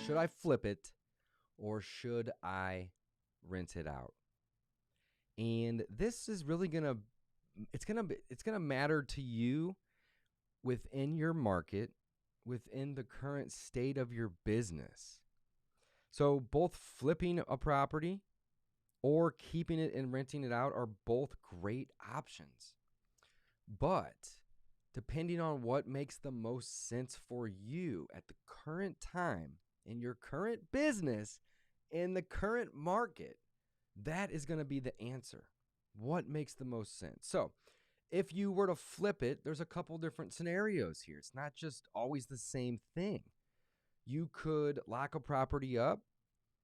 Should I flip it or should I rent it out? And this is really it's gonna matter to you within your market, within the current state of your business. So both flipping a property or keeping it and renting it out are both great options. But depending on what makes the most sense for you at the current time in your current business, in the current market, that is going to be the answer. What makes the most sense? So if you were to flip it, there's a couple different scenarios here. It's not just always the same thing. You could lock a property up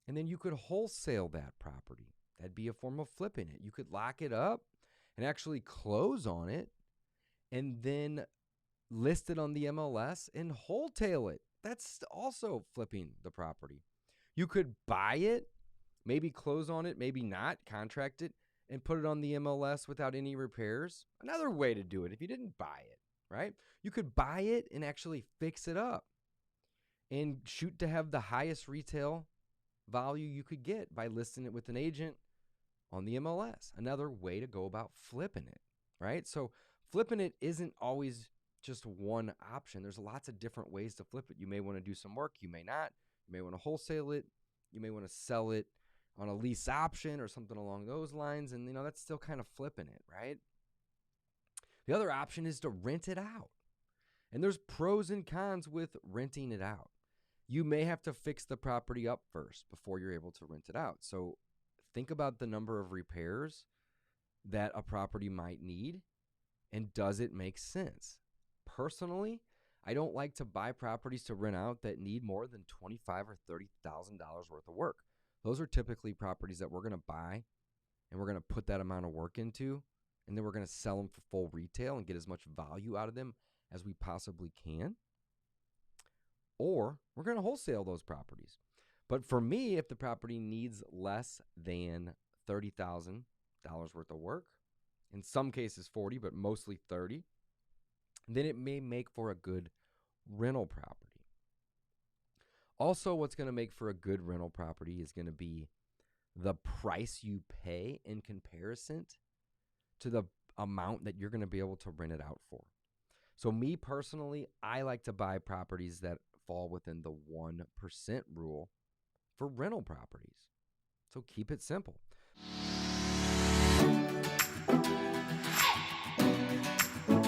and then you could wholesale that property. That'd be a form of flipping it. You could lock it up and actually close on it and then list it on the MLS and wholesale it. That's also flipping the property. You could buy it, maybe close on it, maybe not, contract it, and put it on the MLS without any repairs. Another way to do it if you didn't buy it, right? You could buy it and actually fix it up and shoot to have the highest retail value you could get by listing it with an agent on the MLS. Another way to go about flipping it, right? So flipping it isn't always just one option. There's lots of different ways to flip it. You may want to do some work. You may not. You may want to wholesale it. You may want to sell it on a lease option or something along those lines. And, that's still kind of flipping it, right? The other option is to rent it out. And there's pros and cons with renting it out. You may have to fix the property up first before you're able to rent it out. So think about the number of repairs that a property might need, and does it make sense? Personally, I don't like to buy properties to rent out that need more than $25,000 or $30,000 worth of work. Those are typically properties that we're going to buy and we're going to put that amount of work into, and then we're going to sell them for full retail and get as much value out of them as we possibly can. Or we're going to wholesale those properties. But for me, if the property needs less than $30,000 worth of work, in some cases 40, but mostly 30, then it may make for a good rental property. Also, what's going to make for a good rental property is going to be the price you pay in comparison to the amount that you're going to be able to rent it out for. So me personally, I like to buy properties that fall within the 1% rule for rental properties. So keep it simple.